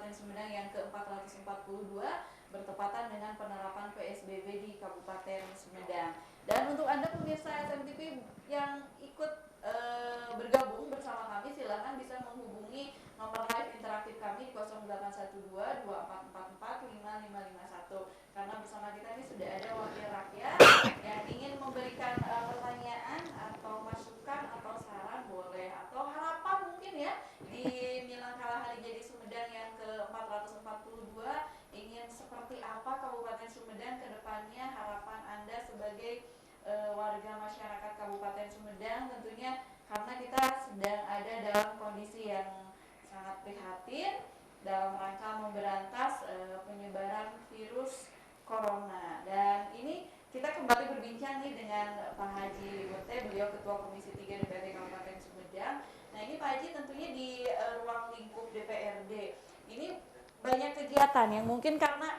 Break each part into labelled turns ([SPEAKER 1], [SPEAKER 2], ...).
[SPEAKER 1] Kabupaten Sumedang yang ke-442 bertepatan dengan penerapan PSBB di Kabupaten Sumedang. Dan untuk Anda pemirsa SMTV yang ikut bergabung bersama kami, silakan bisa menghubungi nomor live interaktif kami di 0812 2444 5551. Karena bersama kita ini sudah ada wakil rakyat yang ingin memberikan pertanyaan atau masukan atau saran boleh, atau harapan mungkin ya di Milangkala Hari Jadi Sumedang yang ke-442, ingin seperti apa Kabupaten Sumedang ke depannya, harapan Anda sebagai warga masyarakat Kabupaten Sumedang tentunya, karena kita sedang ada dalam kondisi yang sangat prihatin dalam rangka memberantas penyebaran virus corona. Dan ini kita kembali berbincang nih dengan Pak Haji Bote, beliau Ketua Komisi 3 DPRD Kabupaten Sumedang. Nah ini Pak Haji tentunya di ruang lingkup DPRD ini banyak kegiatan yang mungkin karena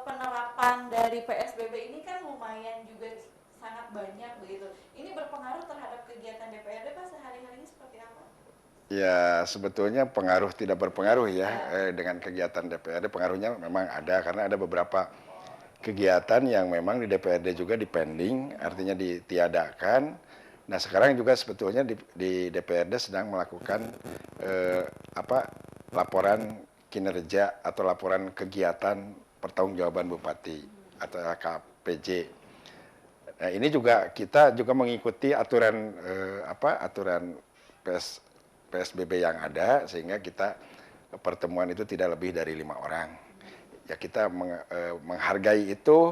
[SPEAKER 1] penerapan dari PSBB ini kan lumayan juga sangat banyak begitu. Ini berpengaruh terhadap kegiatan DPRD Pak sehari-harinya seperti apa?
[SPEAKER 2] Ya, sebetulnya pengaruh tidak berpengaruh ya dengan kegiatan DPRD. Pengaruhnya memang ada karena ada beberapa kegiatan yang memang di DPRD juga dipending, artinya ditiadakan. Nah, sekarang juga sebetulnya di DPRD sedang melakukan laporan kinerja atau laporan kegiatan pertanggungjawaban Bupati atau KPJ. Nah, ini juga kita juga mengikuti aturan aturan PSBB yang ada, sehingga kita pertemuan itu tidak lebih dari 5 orang. Ya kita menghargai itu,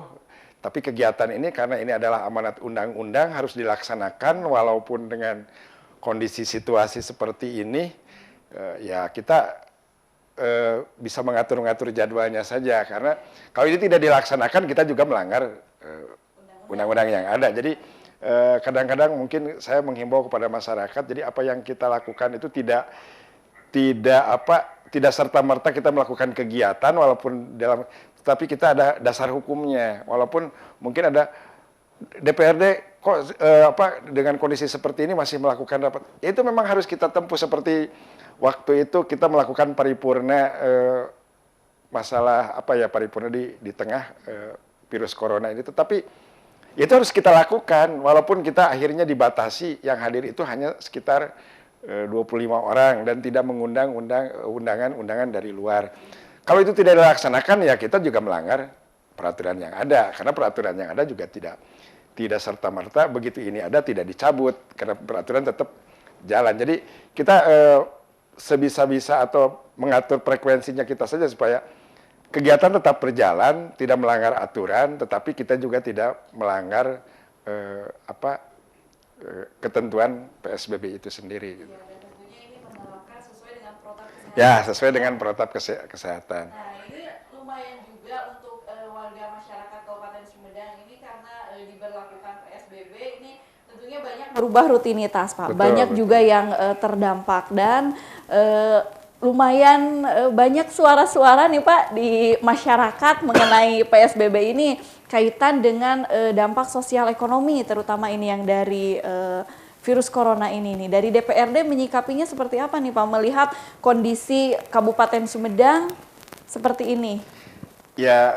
[SPEAKER 2] tapi kegiatan ini karena ini adalah amanat undang-undang harus dilaksanakan walaupun dengan kondisi situasi seperti ini, ya kita bisa mengatur-ngatur jadwalnya saja, karena kalau ini tidak dilaksanakan kita juga melanggar undang-undang yang ada. Jadi kadang-kadang mungkin saya menghimbau kepada masyarakat, jadi apa yang kita lakukan itu tidak serta-merta kita melakukan kegiatan walaupun tapi kita ada dasar hukumnya. Walaupun mungkin ada DPRD kok dengan kondisi seperti ini masih melakukan rapat. Itu memang harus kita tempuh, seperti waktu itu kita melakukan paripurna masalah paripurna di tengah virus corona ini. Tetapi itu harus kita lakukan walaupun kita akhirnya dibatasi, yang hadir itu hanya sekitar 25 orang dan tidak mengundang undangan dari luar. Kalau itu tidak dilaksanakan, ya kita juga melanggar peraturan yang ada, karena peraturan yang ada juga tidak serta-merta begitu ini ada tidak dicabut, karena peraturan tetap jalan. Jadi kita sebisa-bisa atau mengatur frekuensinya kita saja supaya kegiatan tetap berjalan, tidak melanggar aturan, tetapi kita juga tidak melanggar ketentuan PSBB itu sendiri.
[SPEAKER 1] Ya, dan tentunya ini menerapkan sesuai dengan protokol kesehatan.
[SPEAKER 2] Ya, sesuai dengan protap kesehatan.
[SPEAKER 1] Nah, ini lumayan juga untuk warga masyarakat Kabupaten Sumedang ini, karena diberlakukan PSBB ini tentunya banyak merubah rutinitas, Pak. Banyak juga yang terdampak, dan lumayan banyak suara-suara nih Pak di masyarakat mengenai PSBB ini kaitan dengan dampak sosial ekonomi, terutama ini yang dari virus corona ini nih. Dari DPRD menyikapinya seperti apa nih Pak, melihat kondisi Kabupaten Sumedang seperti ini?
[SPEAKER 2] Ya,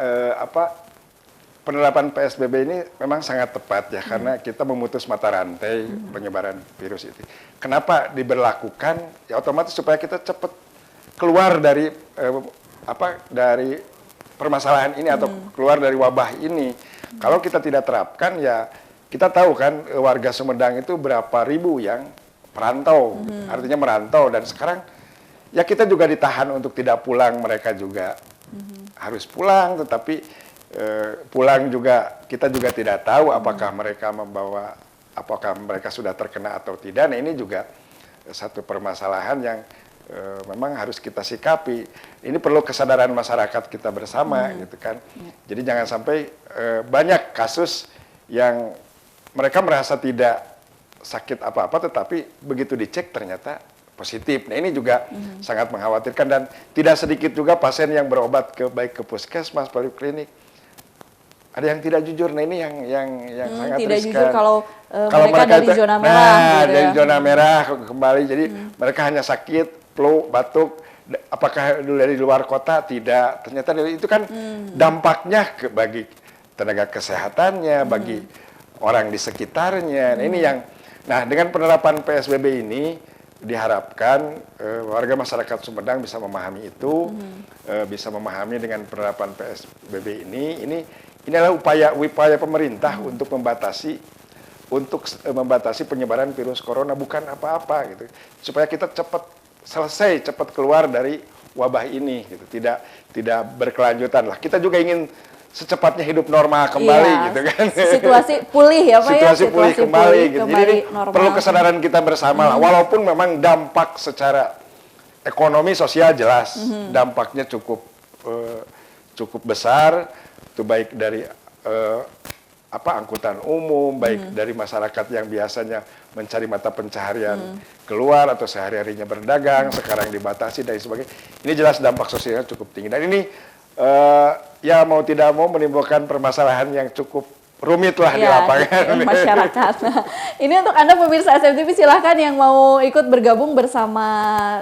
[SPEAKER 2] penerapan PSBB ini memang sangat tepat ya, karena kita memutus mata rantai penyebaran virus itu. Kenapa diberlakukan? Ya otomatis supaya kita cepat keluar dari dari permasalahan ini atau keluar dari wabah ini. Kalau kita tidak terapkan, ya kita tahu kan warga Sumedang itu berapa ribu yang perantau, artinya merantau, dan sekarang ya kita juga ditahan untuk tidak pulang, mereka juga harus pulang, tetapi pulang juga kita juga tidak tahu apakah mereka sudah terkena atau tidak. Nah ini juga satu permasalahan yang memang harus kita sikapi. Ini perlu kesadaran masyarakat kita bersama gitu kan. Jadi jangan sampai banyak kasus yang mereka merasa tidak sakit apa-apa, tetapi begitu dicek ternyata positif. Nah ini juga sangat mengkhawatirkan, dan tidak sedikit juga pasien yang berobat baik ke puskesmas, poliklinik, ada yang tidak jujur. Nah ini yang sangat
[SPEAKER 1] tidak
[SPEAKER 2] riskan.
[SPEAKER 1] Jujur kalau mereka dari zona merah.
[SPEAKER 2] Nah, dari zona merah kembali. Jadi mereka hanya sakit, flu, batuk, Apakah dari luar kota? Tidak. Ternyata itu kan dampaknya bagi tenaga kesehatannya, bagi orang di sekitarnya. Nah, ini yang, nah dengan penerapan PSBB ini diharapkan warga masyarakat Sumedang bisa memahami itu, bisa memahami dengan penerapan PSBB ini adalah upaya pemerintah untuk membatasi penyebaran virus corona, bukan apa-apa gitu, supaya kita cepat selesai, cepat keluar dari wabah ini gitu, tidak berkelanjutan lah. Kita juga ingin secepatnya hidup normal kembali gitu kan.
[SPEAKER 1] Situasi pulih ya Pak
[SPEAKER 2] situasi
[SPEAKER 1] ya.
[SPEAKER 2] Pulih kembali gitu. Jadi
[SPEAKER 1] normal.
[SPEAKER 2] Perlu kesadaran kita bersama lah. Walaupun memang dampak secara ekonomi sosial jelas dampaknya cukup besar. Itu baik dari angkutan umum, baik dari masyarakat yang biasanya mencari mata pencaharian keluar atau sehari-harinya berdagang, sekarang dibatasi dan sebagainya. Ini jelas dampak sosialnya cukup tinggi. Dan ini ya mau tidak mau menimbulkan permasalahan yang cukup rumit lah di lapangan.
[SPEAKER 1] Masyarakat. Nah, ini untuk Anda pemirsa SMTV, silahkan yang mau ikut bergabung bersama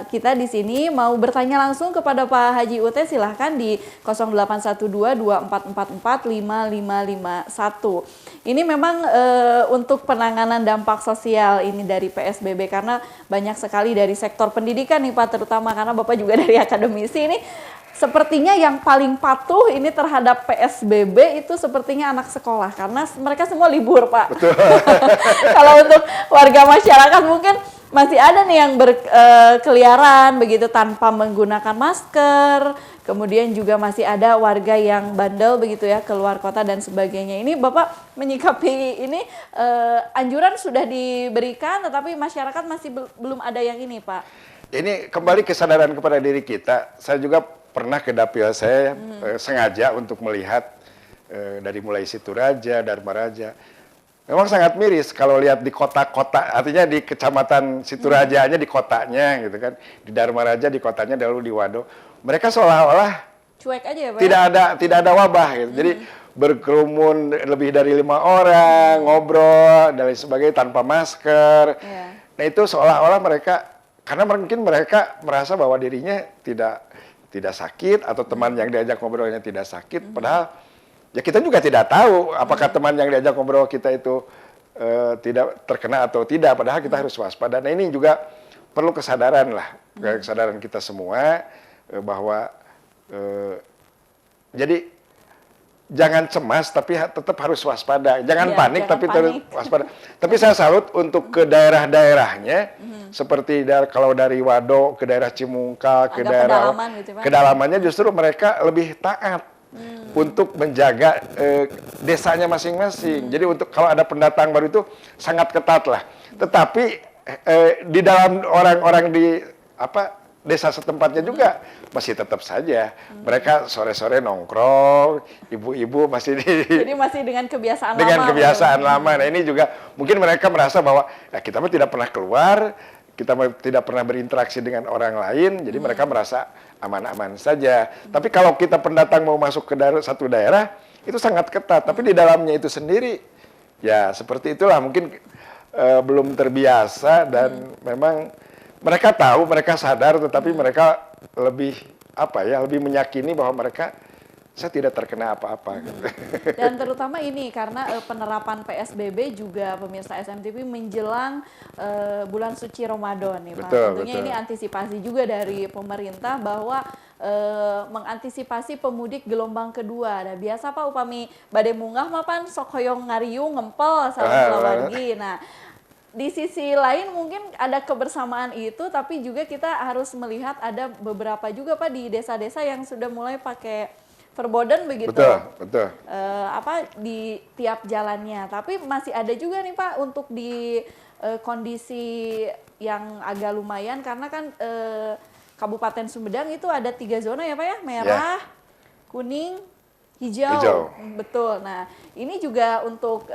[SPEAKER 1] kita di sini, mau bertanya langsung kepada Pak Haji Ut, silahkan di 0812-2444-5551. Ini memang untuk penanganan dampak sosial ini dari PSBB, karena banyak sekali dari sektor pendidikan nih Pak, terutama karena Bapak juga dari akademisi ini. Sepertinya yang paling patuh ini terhadap PSBB itu sepertinya anak sekolah, karena mereka semua libur Pak.
[SPEAKER 2] Betul.
[SPEAKER 1] Kalau untuk warga masyarakat mungkin masih ada nih yang berkeliaran begitu tanpa menggunakan masker, kemudian juga masih ada warga yang bandel begitu ya keluar kota dan sebagainya. Ini Bapak menyikapi ini anjuran sudah diberikan, tetapi masyarakat masih belum ada yang ini Pak.
[SPEAKER 2] Ini kembali kesadaran kepada diri kita. Saya juga pernah ke dapil saya sengaja untuk melihat dari mulai Situraja, Dharmaraja. Memang sangat miris kalau lihat di kota-kota, artinya di kecamatan Siturajanya di kotanya gitu kan, di Dharmaraja di kotanya, lalu di Wado. Mereka seolah-olah
[SPEAKER 1] cuek aja ya Pak?
[SPEAKER 2] Tidak ada wabah gitu. Jadi berkerumun lebih dari 5 orang, ngobrol dan lain sebagainya tanpa masker. Nah itu seolah-olah mereka, karena mungkin mereka merasa bahwa dirinya tidak sakit atau teman yang diajak ngobrolnya tidak sakit, padahal ya kita juga tidak tahu apakah teman yang diajak ngobrol kita itu tidak terkena atau tidak, padahal kita harus waspada. Nah ini juga perlu kesadaran lah, kesadaran kita semua bahwa jadi jangan cemas tapi tetap harus waspada. Jangan panik tapi terus waspada. Tapi saya salut untuk ke daerah-daerahnya, seperti kalau dari Wado ke daerah Cimungkal, ke daerah kedalamannya justru mereka lebih taat untuk menjaga desanya masing-masing. Jadi untuk kalau ada pendatang baru itu sangat ketat lah. Tetapi di dalam orang-orang di desa setempatnya juga masih tetap saja mereka sore-sore nongkrong, ibu-ibu masih
[SPEAKER 1] jadi masih dengan kebiasaan
[SPEAKER 2] lama. Nah ini juga mungkin mereka merasa bahwa kita mah tidak pernah keluar, kita tidak pernah berinteraksi dengan orang lain, jadi mereka merasa aman-aman saja. Tapi kalau kita pendatang mau masuk ke satu daerah itu sangat ketat, tapi di dalamnya itu sendiri ya seperti itulah, mungkin belum terbiasa dan memang mereka tahu, mereka sadar, tetapi mereka lebih lebih meyakini bahwa saya tidak terkena apa-apa.
[SPEAKER 1] Dan terutama ini karena penerapan PSBB juga pemirsa SMTV menjelang bulan suci Ramadan nih Pak. Tentunya ini antisipasi juga dari pemerintah bahwa mengantisipasi pemudik gelombang kedua. Nah, biasa Pak upami bade munggah mapan sok hoyong ngariung ngempel salawargi. Nah, di sisi lain mungkin ada kebersamaan itu, tapi juga kita harus melihat ada beberapa juga Pak di desa-desa yang sudah mulai pakai verboden begitu.
[SPEAKER 2] Betul.
[SPEAKER 1] Di tiap jalannya. Tapi masih ada juga nih Pak untuk di kondisi yang agak lumayan, karena kan Kabupaten Sumedang itu ada 3 zona ya Pak ya, merah, kuning, hijau. Betul. Nah, ini juga untuk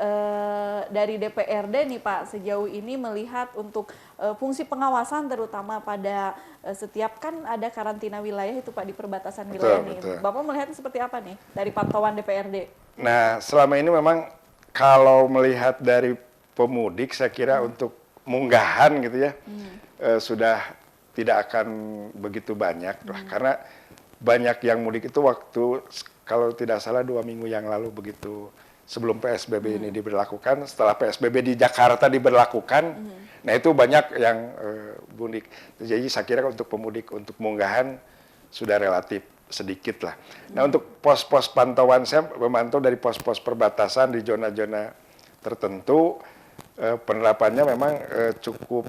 [SPEAKER 1] dari DPRD nih Pak, sejauh ini melihat untuk fungsi pengawasan terutama pada setiap kan ada karantina wilayah itu Pak di perbatasan wilayah nih. Bapak melihatnya seperti apa nih dari pantauan DPRD?
[SPEAKER 2] Nah, selama ini memang kalau melihat dari pemudik saya kira untuk munggahan gitu ya sudah tidak akan begitu banyak lah, karena banyak yang mudik itu waktu kalau tidak salah 2 minggu yang lalu begitu sebelum PSBB ini diberlakukan, setelah PSBB di Jakarta diberlakukan, nah itu banyak yang mudik. Jadi saya kira untuk pemudik untuk munggahan sudah relatif sedikit lah. Nah untuk pos-pos pantauan, saya memantau dari pos-pos perbatasan di zona-zona tertentu, penerapannya memang cukup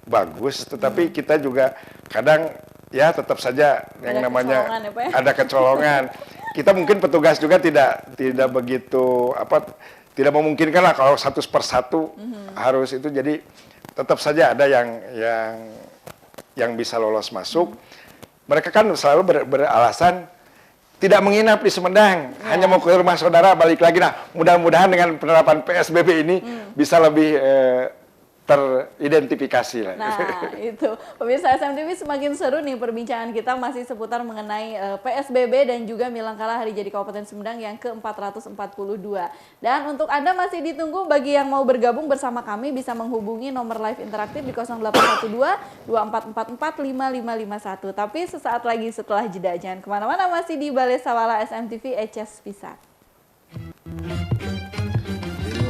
[SPEAKER 2] bagus, tetapi kita juga kadang ya tetap saja yang namanya ada kecolongan. Kita mungkin petugas juga tidak begitu tidak memungkinkan lah kalau satu persatu harus itu, jadi tetap saja ada yang bisa lolos masuk. Mereka kan selalu beralasan tidak menginap di Sumedang, hanya mau ke rumah saudara balik lagi. Nah, mudah-mudahan dengan penerapan PSBB ini bisa lebih teridentifikasi lah.
[SPEAKER 1] Nah, itu. Pemirsa SMTV, semakin seru nih perbincangan kita masih seputar mengenai PSBB dan juga Milangkala Hari Jadi Kabupaten Sumedang yang ke-442. Dan untuk Anda masih ditunggu, bagi yang mau bergabung bersama kami bisa menghubungi nomor live interaktif di 0812 2444 5551. Tapi sesaat lagi setelah jeda, jangan kemana-mana, masih di Balai Sawala SMTV, Eces Pisat.